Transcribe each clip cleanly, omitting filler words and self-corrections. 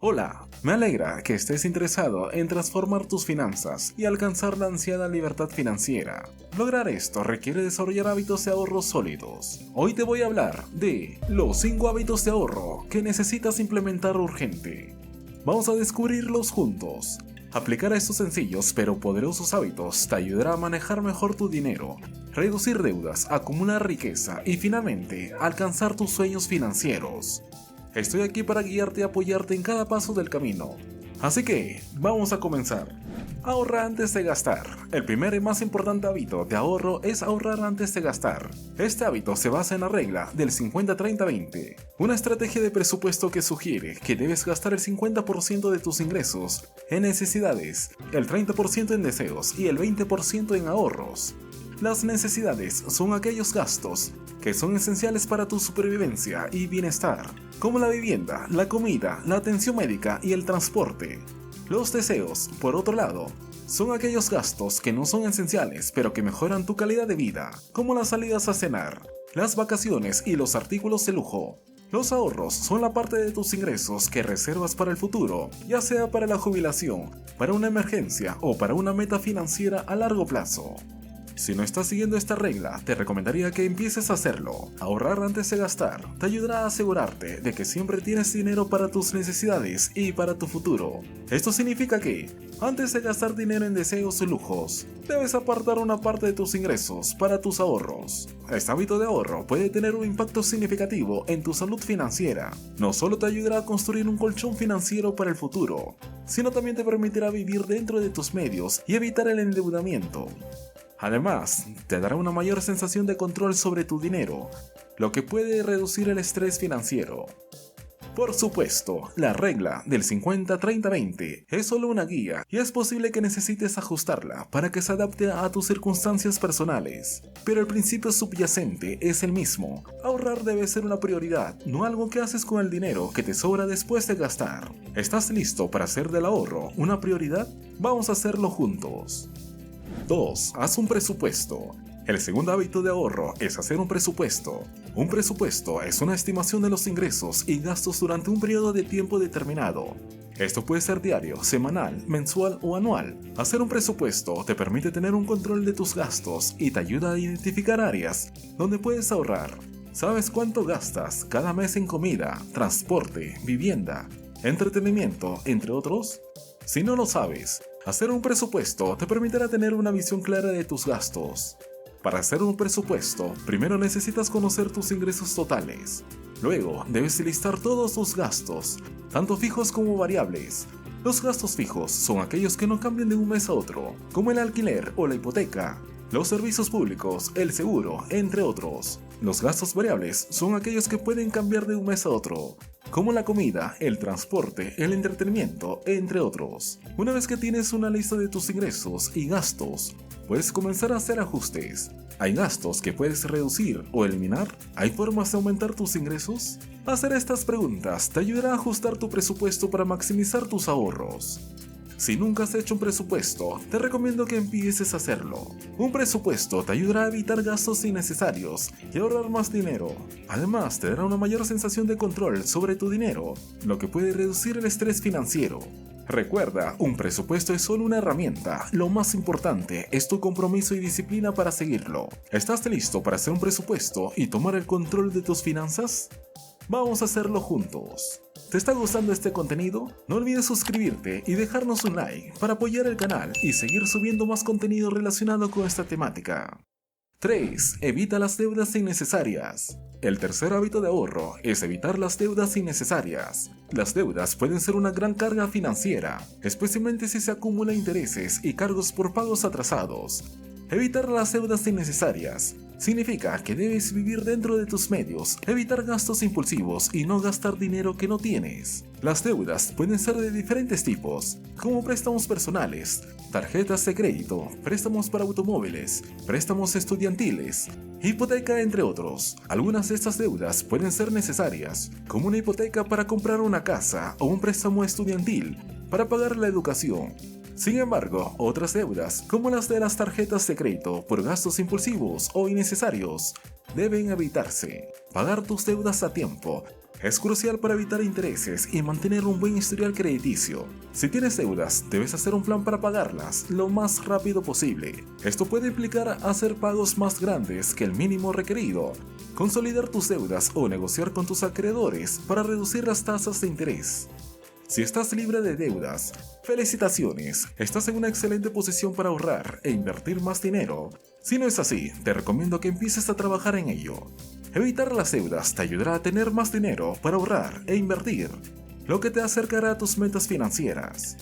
Hola, me alegra que estés interesado en transformar tus finanzas y alcanzar la ansiada libertad financiera. Lograr esto requiere desarrollar hábitos de ahorro sólidos. Hoy te voy a hablar de los 5 hábitos de ahorro que necesitas implementar urgente. Vamos a descubrirlos juntos. Aplicar estos sencillos pero poderosos hábitos te ayudará a manejar mejor tu dinero, reducir deudas, acumular riqueza y finalmente alcanzar tus sueños financieros. Estoy aquí para guiarte y apoyarte en cada paso del camino. Así que, vamos a comenzar. Ahorra antes de gastar. El primer y más importante hábito de ahorro es ahorrar antes de gastar. Este hábito se basa en la regla del 50-30-20, una estrategia de presupuesto que sugiere que debes gastar el 50% de tus ingresos en necesidades, el 30% en deseos y el 20% en ahorros. Las necesidades son aquellos gastos que son esenciales para tu supervivencia y bienestar, como la vivienda, la comida, la atención médica y el transporte. Los deseos, por otro lado, son aquellos gastos que no son esenciales pero que mejoran tu calidad de vida, como las salidas a cenar, las vacaciones y los artículos de lujo. Los ahorros son la parte de tus ingresos que reservas para el futuro, ya sea para la jubilación, para una emergencia o para una meta financiera a largo plazo. Si no estás siguiendo esta regla, te recomendaría que empieces a hacerlo. Ahorrar antes de gastar te ayudará a asegurarte de que siempre tienes dinero para tus necesidades y para tu futuro. Esto significa que, antes de gastar dinero en deseos o lujos, debes apartar una parte de tus ingresos para tus ahorros. Este hábito de ahorro puede tener un impacto significativo en tu salud financiera. No solo te ayudará a construir un colchón financiero para el futuro, sino también te permitirá vivir dentro de tus medios y evitar el endeudamiento. Además, te dará una mayor sensación de control sobre tu dinero, lo que puede reducir el estrés financiero. Por supuesto, la regla del 50-30-20 es solo una guía y es posible que necesites ajustarla para que se adapte a tus circunstancias personales. Pero el principio subyacente es el mismo. Ahorrar debe ser una prioridad, no algo que haces con el dinero que te sobra después de gastar. ¿Estás listo para hacer del ahorro una prioridad? Vamos a hacerlo juntos. 2. Haz un presupuesto. El segundo hábito de ahorro es hacer un presupuesto. Un presupuesto es una estimación de los ingresos y gastos durante un periodo de tiempo determinado. Esto puede ser diario, semanal, mensual o anual. Hacer un presupuesto te permite tener un control de tus gastos y te ayuda a identificar áreas donde puedes ahorrar. ¿Sabes cuánto gastas cada mes en comida, transporte, vivienda, entretenimiento, entre otros? Si no lo sabes, hacer un presupuesto te permitirá tener una visión clara de tus gastos. Para hacer un presupuesto, primero necesitas conocer tus ingresos totales. Luego, debes listar todos tus gastos, tanto fijos como variables. Los gastos fijos son aquellos que no cambian de un mes a otro, como el alquiler o la hipoteca, los servicios públicos, el seguro, entre otros. Los gastos variables son aquellos que pueden cambiar de un mes a otro, como la comida, el transporte, el entretenimiento, entre otros. Una vez que tienes una lista de tus ingresos y gastos, puedes comenzar a hacer ajustes. ¿Hay gastos que puedes reducir o eliminar? ¿Hay formas de aumentar tus ingresos? Hacer estas preguntas te ayudará a ajustar tu presupuesto para maximizar tus ahorros. Si nunca has hecho un presupuesto, te recomiendo que empieces a hacerlo. Un presupuesto te ayudará a evitar gastos innecesarios y ahorrar más dinero. Además, te dará una mayor sensación de control sobre tu dinero, lo que puede reducir el estrés financiero. Recuerda, un presupuesto es solo una herramienta. Lo más importante es tu compromiso y disciplina para seguirlo. ¿Estás listo para hacer un presupuesto y tomar el control de tus finanzas? Vamos a hacerlo juntos. ¿Te está gustando este contenido? No olvides suscribirte y dejarnos un like para apoyar el canal y seguir subiendo más contenido relacionado con esta temática. 3. Evita las deudas innecesarias. El tercer hábito de ahorro es evitar las deudas innecesarias. Las deudas pueden ser una gran carga financiera, especialmente si se acumulan intereses y cargos por pagos atrasados. Evitar las deudas innecesarias significa que debes vivir dentro de tus medios, evitar gastos impulsivos y no gastar dinero que no tienes. Las deudas pueden ser de diferentes tipos, como préstamos personales, tarjetas de crédito, préstamos para automóviles, préstamos estudiantiles, hipoteca, entre otros. Algunas de estas deudas pueden ser necesarias, como una hipoteca para comprar una casa o un préstamo estudiantil para pagar la educación. Sin embargo, otras deudas, como las de las tarjetas de crédito por gastos impulsivos o innecesarios, deben evitarse. Pagar tus deudas a tiempo Es crucial para evitar intereses y mantener un buen historial crediticio. Si tienes deudas, debes hacer un plan para pagarlas lo más rápido posible. Esto puede implicar hacer pagos más grandes que el mínimo requerido, consolidar tus deudas o negociar con tus acreedores para reducir las tasas de interés. Si estás libre de deudas, felicitaciones, estás en una excelente posición para ahorrar e invertir más dinero. Si no es así, te recomiendo que empieces a trabajar en ello. Evitar las deudas te ayudará a tener más dinero para ahorrar e invertir, lo que te acercará a tus metas financieras.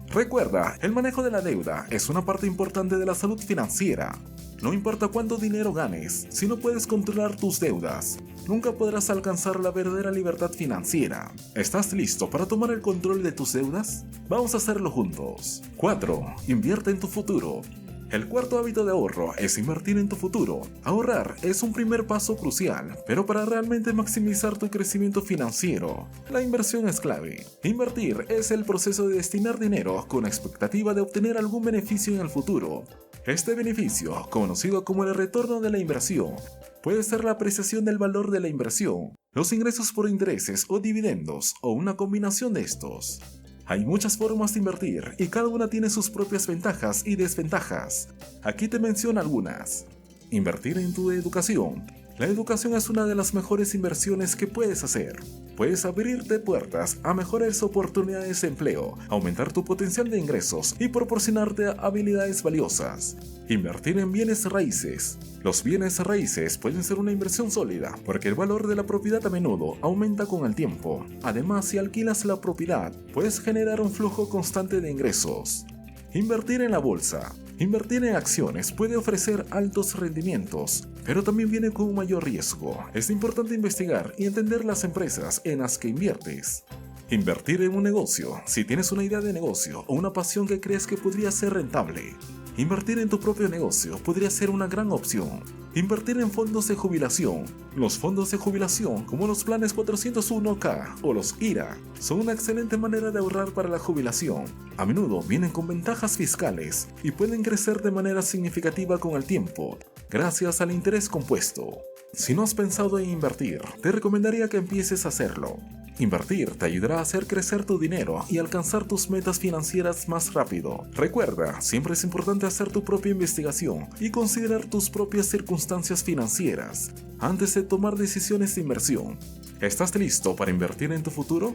Recuerda, el manejo de la deuda es una parte importante de la salud financiera. No importa cuánto dinero ganes, si no puedes controlar tus deudas, nunca podrás alcanzar la verdadera libertad financiera. ¿Estás listo para tomar el control de tus deudas? Vamos a hacerlo juntos. 4. Invierte en tu futuro. El cuarto hábito de ahorro es invertir en tu futuro. Ahorrar es un primer paso crucial, pero para realmente maximizar tu crecimiento financiero, la inversión es clave. Invertir es el proceso de destinar dinero con la expectativa de obtener algún beneficio en el futuro. Este beneficio, conocido como el retorno de la inversión, puede ser la apreciación del valor de la inversión, los ingresos por intereses o dividendos, o una combinación de estos. Hay muchas formas de invertir y cada una tiene sus propias ventajas y desventajas. Aquí te menciono algunas. Invertir en tu educación. La educación es una de las mejores inversiones que puedes hacer. Puedes abrirte puertas a mejores oportunidades de empleo, aumentar tu potencial de ingresos y proporcionarte habilidades valiosas. Invertir en bienes raíces. Los bienes raíces pueden ser una inversión sólida porque el valor de la propiedad a menudo aumenta con el tiempo. Además, si alquilas la propiedad, puedes generar un flujo constante de ingresos. Invertir en la bolsa. Invertir en acciones puede ofrecer altos rendimientos, pero también viene con un mayor riesgo. Es importante investigar y entender las empresas en las que inviertes. Invertir en un negocio. Si tienes una idea de negocio o una pasión que crees que podría ser rentable, invertir en tu propio negocio podría ser una gran opción. Invertir en fondos de jubilación. Los fondos de jubilación, como los planes 401k o los IRA, son una excelente manera de ahorrar para la jubilación. A menudo vienen con ventajas fiscales y pueden crecer de manera significativa con el tiempo, gracias al interés compuesto. Si no has pensado en invertir, te recomendaría que empieces a hacerlo. Invertir te ayudará a hacer crecer tu dinero y alcanzar tus metas financieras más rápido. Recuerda, siempre es importante hacer tu propia investigación y considerar tus propias circunstancias financieras antes de tomar decisiones de inversión. ¿Estás listo para invertir en tu futuro?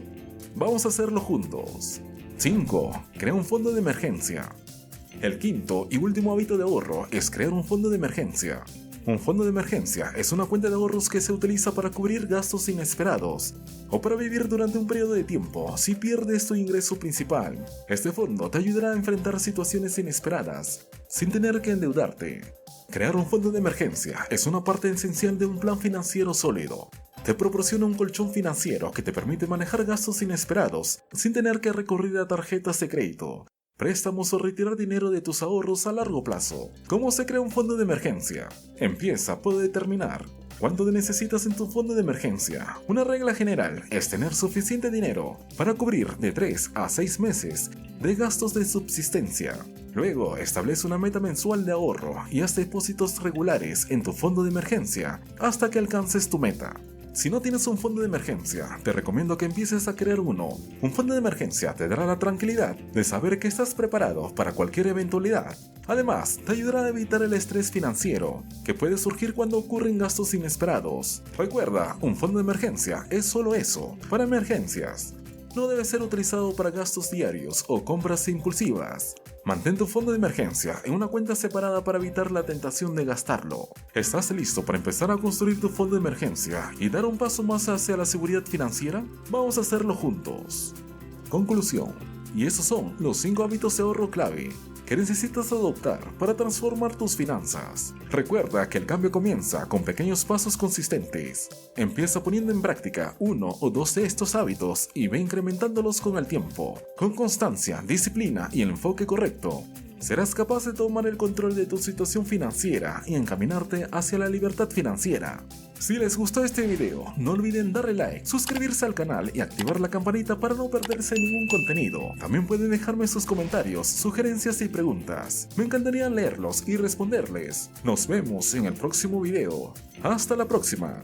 Vamos a hacerlo juntos. 5. Crea un fondo de emergencia. El quinto y último hábito de ahorro es crear un fondo de emergencia. Un fondo de emergencia es una cuenta de ahorros que se utiliza para cubrir gastos inesperados o para vivir durante un periodo de tiempo si pierdes tu ingreso principal. Este fondo te ayudará a enfrentar situaciones inesperadas sin tener que endeudarte. Crear un fondo de emergencia es una parte esencial de un plan financiero sólido. Te proporciona un colchón financiero que te permite manejar gastos inesperados sin tener que recurrir a tarjetas de crédito, préstamos o retirar dinero de tus ahorros a largo plazo. ¿Cómo se crea un fondo de emergencia? Empieza por determinar cuánto necesitas en tu fondo de emergencia. Una regla general es tener suficiente dinero para cubrir de 3 a 6 meses de gastos de subsistencia. Luego, establece una meta mensual de ahorro y haz depósitos regulares en tu fondo de emergencia hasta que alcances tu meta. Si no tienes un fondo de emergencia, te recomiendo que empieces a crear uno. Un fondo de emergencia te dará la tranquilidad de saber que estás preparado para cualquier eventualidad. Además, te ayudará a evitar el estrés financiero que puede surgir cuando ocurren gastos inesperados. Recuerda, un fondo de emergencia es solo eso, para emergencias. No debe ser utilizado para gastos diarios o compras impulsivas. Mantén tu fondo de emergencia en una cuenta separada para evitar la tentación de gastarlo. ¿Estás listo para empezar a construir tu fondo de emergencia y dar un paso más hacia la seguridad financiera? Vamos a hacerlo juntos. Conclusión. Y esos son los 5 hábitos de ahorro clave que necesitas adoptar para transformar tus finanzas. Recuerda que el cambio comienza con pequeños pasos consistentes. Empieza poniendo en práctica 1 o 2 de estos hábitos y ve incrementándolos con el tiempo. Con constancia, disciplina y el enfoque correcto, serás capaz de tomar el control de tu situación financiera y encaminarte hacia la libertad financiera. Si les gustó este video, no olviden darle like, suscribirse al canal y activar la campanita para no perderse ningún contenido. También pueden dejarme sus comentarios, sugerencias y preguntas. Me encantaría leerlos y responderles. Nos vemos en el próximo video. Hasta la próxima.